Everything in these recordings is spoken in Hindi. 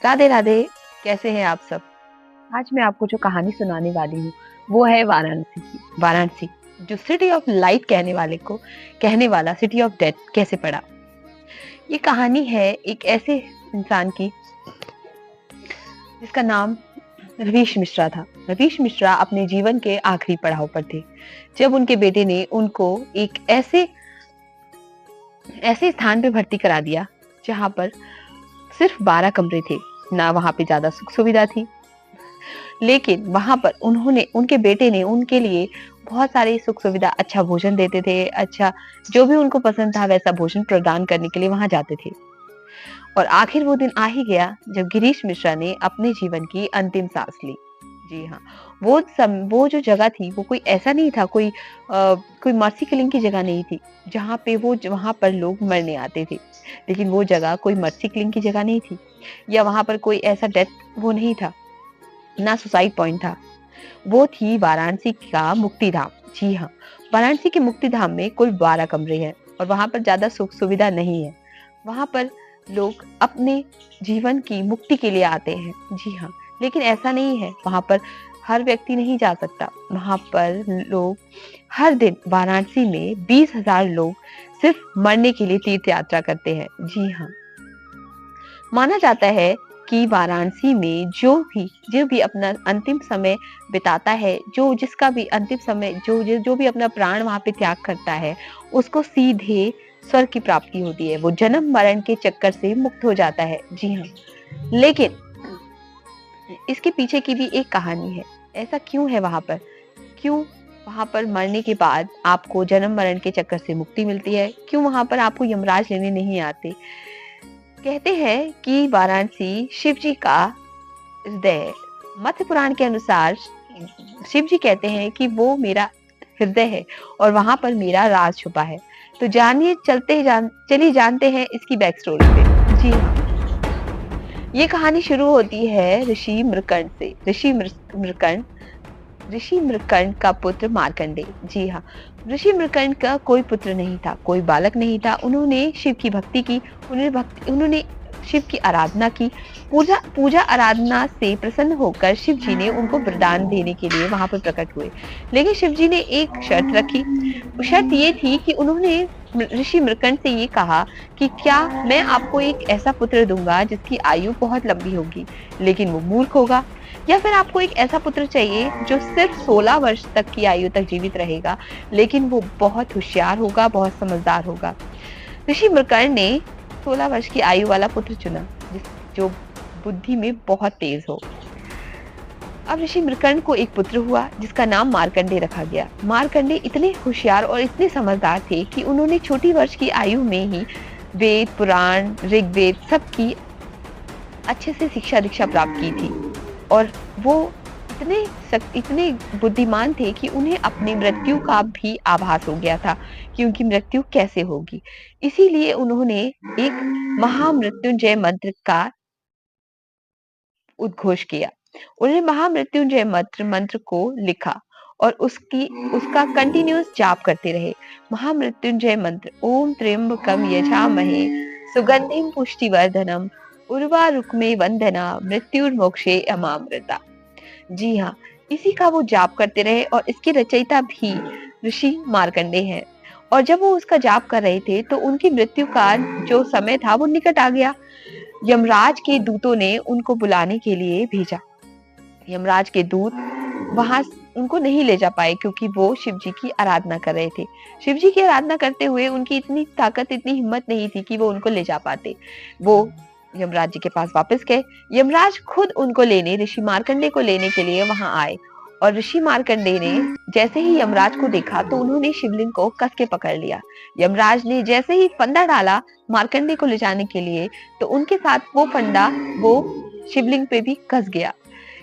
राधे राधे। कैसे हैं आप सब? आज मैं आपको जो कहानी सुनाने वाली हूँ वो है वाराणसी की। वाराणसी जो सिटी ऑफ लाइट कहने वाला सिटी ऑफ डेथ कैसे पड़ा। ये कहानी है एक ऐसे इंसान की जिसका नाम रवीश मिश्रा था। रवीश मिश्रा अपने जीवन के आखिरी पड़ाव पर थे जब उनके बेटे ने उनको एक ऐसे ऐसे स्थान पे भर्ती करा दिया जहां पर सिर्फ 12 कमरे थे। ना वहां पे ज्यादा सुख सुविधा थी, लेकिन वहां पर उनके बेटे ने उनके लिए बहुत सारी सुख सुविधा, अच्छा भोजन देते थे। अच्छा, जो भी उनको पसंद था वैसा भोजन प्रदान करने के लिए वहां जाते थे। और आखिर वो दिन आ ही गया जब गिरीश मिश्रा ने अपने जीवन की अंतिम सांस ली। जी हाँ, वो जो जगह थी वो कोई ऐसा नहीं था, कोई मर्सी किलिंग की जगह नहीं थी जहाँ पे वहां पर लोग मरने आते थे। लेकिन वो जगह कोई मर्सी किलिंग की जगह नहीं थी, या वहां पर कोई ऐसा डेथ वो नहीं था, ना सुसाइड पॉइंट था। वो थी वाराणसी का मुक्ति धाम। जी हाँ, वाराणसी के मुक्ति धाम में कुल 12 कमरे हैं और वहां पर ज्यादा सुख सुविधा नहीं है। वहां पर लोग अपने जीवन की मुक्ति के लिए आते हैं। जी हाँ, लेकिन ऐसा नहीं है, वहां पर हर व्यक्ति नहीं जा सकता। वहां पर लोग हर दिन वाराणसी में 20,000 लोग सिर्फ मरने के लिए तीर्थ यात्रा करते हैं। जी हाँ, माना जाता है कि वाराणसी में जो भी अपना अंतिम समय बिताता है, जो भी अपना प्राण वहां पे त्याग करता है, उसको सीधे स्वर्ग की प्राप्ति होती है। वो जन्म मरण के चक्कर से मुक्त हो जाता है। जी हाँ, लेकिन इसके पीछे की भी एक कहानी है। ऐसा क्यों है वहां पर? क्यों वहां पर मरने के बाद आपको जन्म मरण के चक्कर से मुक्ति मिलती है? क्यों वहां पर आपको यमराज लेने नहीं आते? कहते हैं कि वाराणसी शिव जी का हृदय है। मत्स्य पुराण के अनुसार शिव जी कहते हैं कि वो मेरा हृदय है और वहां पर मेरा राज छुपा है। तो जानिए, चलिए जानते हैं इसकी बैक स्टोरी पे। जी हाँ, ये कहानी शुरू होती है ऋषि मृकंड से। ऋषि मृकंड का पुत्र मार्कंडेय। जी हाँ, ऋषि मृकंड का कोई पुत्र नहीं था, कोई बालक नहीं था। उन्होंने शिव की भक्ति की, उन्होंने शिव की आराधना की। पूजा आराधना से प्रसन्न होकर शिव जी ने उनको वरदान देने के लिए वहां पर प्रकट हुए। लेकिन शिव जी ने एक शर्त रखी। शर्त ये थी कि उन्होंने ऋषि मृकंड से ये कहा कि क्या मैं आपको एक ऐसा पुत्र दूंगा जिसकी आयु बहुत लंबी होगी, लेकिन वो मूर्ख होगा, या फिर आपको एक ऐसा पुत्र चाहिए जो सिर्फ 16 वर्ष तक की आयु तक जीवित रहेगा, लेकिन वो बहुत होशियार होगा, बहुत समझदार होगा। ऋषि मृकंड ने 16 वर्ष की आयु वाला पुत्र चुना, जो बुद्धि में बहुत तेज हो। अब ऋषि मृकंड को एक पुत्र हुआ जिसका नाम मार्कंडेय रखा गया। मार्कंडेय इतने होशियार और इतने समझदार थे कि उन्होंने छोटी वर्ष की आयु में ही वेद, पुराण, ऋग्वेद सबकी अच्छे से शिक्षा दीक्षा प्राप्त की थी। और वो इतने बुद्धिमान थे कि उन्हें अपनी मृत्यु का भी आभास हो गया था कि उनकी मृत्यु कैसे होगी। इसीलिए उन्होंने एक महामृत्युंजय मंत्र का उद्घोष किया। उन्होंने महामृत्युंजय मंत्र को लिखा और उसका कंटिन्यूअस जाप करते रहे। महामृत्युंजय मंत्र, ओम त्र्यंबकम यजामहे सुगंधिम पुष्टिवर्धनम उर्वारुकमे वंदना मृत्युर्मोक्षे अमामृता। जी हाँ, इसी का वो जाप करते रहे और इसके रचयिता भी ऋषि मार्कंडेय हैं। और जब वो उसका जाप कर रहे थे तो उनकी मृत्यु का जो समय था वो निकट आ गया। यमराज के दूतों ने उनको बुलाने के लिए भेजा। यमराज के दूत वहां उनको नहीं ले जा पाए क्योंकि वो शिव जी की आराधना कर रहे थे। शिव जी की आराधना करते हुए उनकी इतनी ताकत, इतनी हिम्मत नहीं थी कि वो उनको ले जा पाते। वो यमराज जी के पास वापस गए। यमराज खुद उनको लेने, ऋषि मार्कंडेय को लेने के लिए वहां आए। और ऋषि मार्कंडेय ने जैसे ही यमराज को देखा तो उन्होंने शिवलिंग को कस के पकड़ लिया। यमराज ने जैसे ही फंदा डाला मार्कंडेय को ले जाने के लिए, तो उनके साथ वो फंदा वो शिवलिंग पे भी कस गया।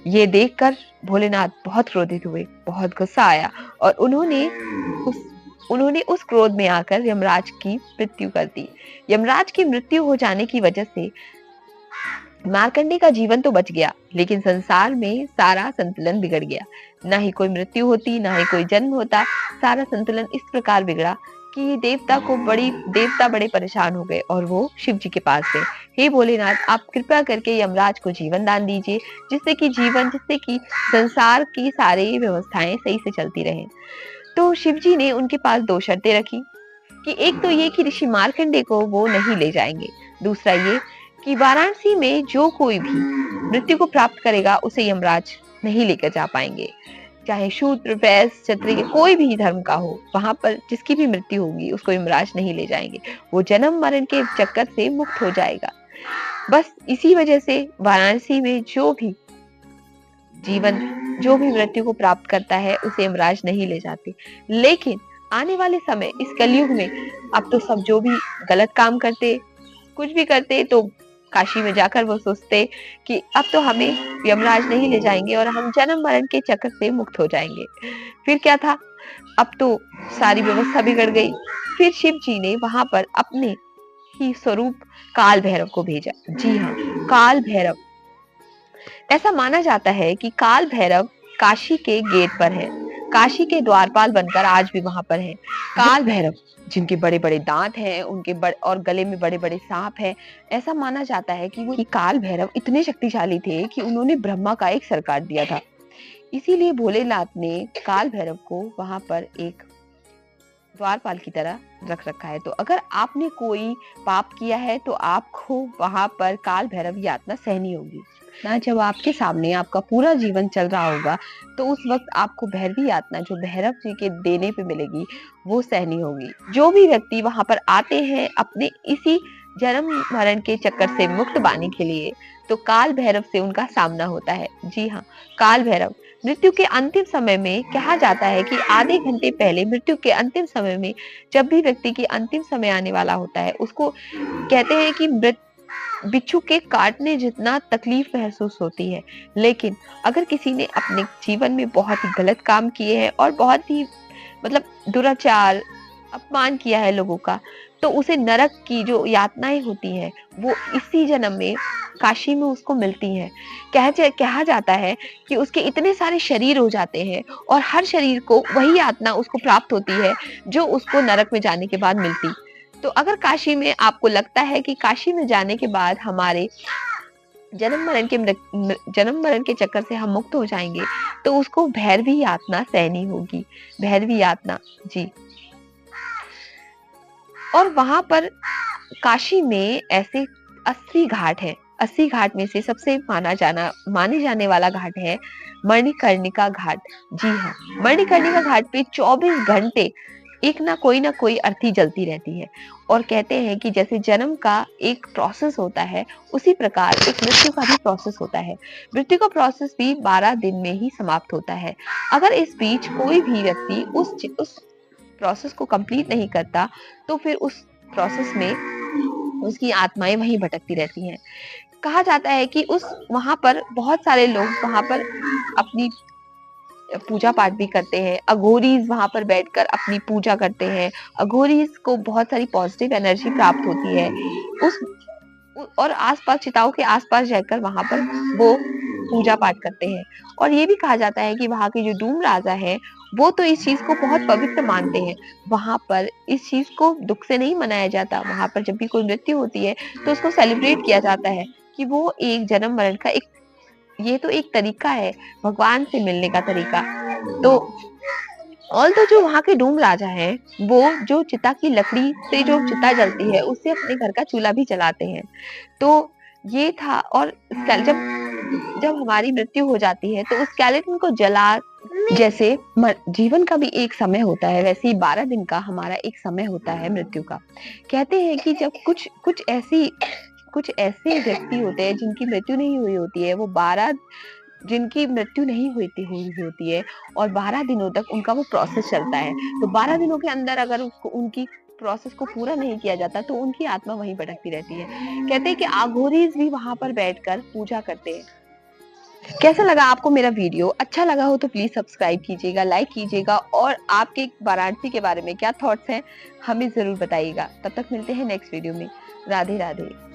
ये देखकर भोलेनाथ बहुत क्रोधित हुए, बहुत गुस्सा आया और उन्होंने उस क्रोध में आकर यमराज की मृत्यु कर दी। यमराज की मृत्यु हो जाने की वजह से मार्कंडेय का जीवन तो बच गया, लेकिन संसार में सारा संतुलन बिगड़ गया। ना ही कोई मृत्यु होती, ना ही कोई जन्म होता। सारा संतुलन इस प्रकार बिगड़ा कि देवता बड़े परेशान हो गए और वो शिव जी के पास गए। हे भोलेनाथ, आप कृपया करके यमराज को जीवन दान दीजिए, जिससे कि संसार की सारी व्यवस्थाएं सही से चलती रहें। तो शिव जी ने उनके पास 2 शर्तें रखी कि एक तो ये कि ऋषि मार्कंडे को वो नहीं ले जाएंगे, दूसरा ये कि वाराणसी में जो कोई भी मृत्यु को प्राप्त करेगा उसे यमराज नहीं लेकर जा पाएंगे। चाहे शूद्र, वैश्य, क्षत्रिय कोई भी धर्म का हो, वहां पर जिसकी भी मृत्यु होगी उसको यमराज नहीं ले जाएंगे। वो जन्म मरण के चक्कर से मुक्त हो जाएगा। बस इसी वजह से वाराणसी में जो भी मृत्यु को प्राप्त करता है उसे यमराज नहीं ले जाते। लेकिन आने वाले समय इस कलयुग में अब तो सब जो भी गलत काम करते, कुछ भी करते, तो काशी में जाकर वो सोचते कि अब तो हमें यमराज नहीं ले जाएंगे और हम जन्म मरण के चक्कर से मुक्त हो जाएंगे। फिर क्या था, अब तो सारी व्यवस्था बिगड़ गई। फिर शिव जी ने वहां पर अपने ही स्वरूप काल भैरव को भेजा। जी हाँ, काल भैरव। ऐसा माना जाता है कि काल भैरव काशी के गेट पर है, काशी के द्वारपाल बनकर आज भी वहां पर है। काल भैरव जिनके बड़े बड़े दांत हैं, और गले में बड़े बड़े सांप हैं। ऐसा माना जाता है कि काल भैरव इतने शक्तिशाली थे कि उन्होंने ब्रह्मा का एक सर काट दिया था। इसीलिए भोलेनाथ ने काल भैरव को वहां पर एक द्वारपाल की तरह रख रखा है। तो अगर आपने कोई पाप किया है तो आपको वहां पर काल भैरव यातना सहनी होगी ना। जब आपके सामने आपका पूरा जीवन चल रहा होगा तो उस वक्त आपको भैरवी यातना जो भैरव जी के देने पे मिलेगी वो सहनी होगी। जो भी व्यक्ति वहां पर आते हैं अपने इसी जन्म मरण के चक्कर से मुक्त पाने के लिए, तो काल भैरव से उनका सामना होता है। जी हाँ, काल भैरव मृत्यु के अंतिम समय में कहा जाता है कि आधे घंटे पहले मृत्यु के अंतिम समय में जब भी व्यक्ति की अंतिम समय आने वाला होता है, उसको कहते हैं कि बिच्छू के काटने जितना तकलीफ महसूस होती है। लेकिन अगर किसी ने अपने जीवन में बहुत ही गलत काम किए हैं और बहुत ही दुराचार, अपमान किया है लोगों का, तो उसे नरक की जो यातनाएं होती हैं वो इसी जन्म में काशी में उसको मिलती हैं। कहा जाता है कि उसके इतने सारे शरीर हो जाते हैं और हर शरीर को वही यातना उसको प्राप्त होती है जो उसको नरक में जाने के बाद मिलती। तो अगर काशी में आपको लगता है कि काशी में जाने के बाद हमारे जन्म मरण के चक्कर से हम मुक्त हो जाएंगे, तो उसको भैरवी यातना सहनी होगी। भैरवी यातना, जी। और वहां पर काशी में ऐसे 80 घाट है। 80 घाट में से सबसे माने जाने वाला घाट है मणिकर्णिका घाट। जी हाँ, मणिकर्णिका घाट पे 24 घंटे एक ना कोई अर्थी जलती रहती है। और कहते हैं कि जैसे जन्म का एक प्रोसेस होता है, उसी प्रकार एक मृत्यु का भी प्रोसेस होता है। मृत्यु का प्रोसेस भी 12 दिन में ही समाप्त होता है। अगर इस बीच कोई भी व्यक्ति उस प्रोसेस को कंप्लीट नहीं करता, तो फिर उस प्रोसेस में उसकी आत्माएं वहीं भटकती रहती हैं। कहा जाता है कि वहां पर बहुत सारे लोग वहां पर अपनी पूजा पाठ भी करते हैं। अघोरीज वहां पर बैठकर अपनी पूजा करते हैं। अघोरीज को बहुत सारी पॉजिटिव एनर्जी प्राप्त होती है। और आसपास चिताओं के आसपास रहकर वहां पर वो पूजा पाठ करते हैं। और ये भी कहा जाता है कि वहां के जो डूम राजा है वो तो इस चीज को बहुत पवित्र मानते हैं। वहां पर इस चीज को दुख से नहीं मनाया जाता। वहां पर जब भी कोई मृत्यु होती है तो उसको सेलिब्रेट किया जाता है कि वो एक जन्म मरण का ये तो एक तरीका है, भगवान से मिलने का तरीका। तो जो वहां के डूम राजा हैं, वो जो चिता की लकड़ी से जो चिता जलती है उससे अपने घर का चूल्हा भी जलाते हैं। तो ये था। और जब हमारी मृत्यु हो जाती है तो उस स्केलेटन को जैसे जीवन का भी एक समय होता है, वैसे ही 12 दिन का हमारा एक समय होता है मृत्यु का। कहते हैं कि जब कुछ ऐसे व्यक्ति होते हैं जिनकी मृत्यु नहीं हुई होती है, जिनकी मृत्यु नहीं हुई होती है और 12 दिनों तक उनका वो प्रोसेस चलता है। तो 12 दिनों के अंदर अगर उनकी प्रोसेस को पूरा नहीं किया जाता तो उनकी आत्मा वहीं भटकती रहती है। कहते हैं कि अघोरीज भी वहां पर बैठकर पूजा करते हैं। कैसा लगा आपको मेरा वीडियो? अच्छा लगा हो तो प्लीज सब्सक्राइब कीजिएगा, लाइक कीजिएगा और आपके वाराणसी के बारे में क्या थॉट्स हैं हमें जरूर बताइएगा। तब तक मिलते हैं नेक्स्ट वीडियो में। राधे राधे।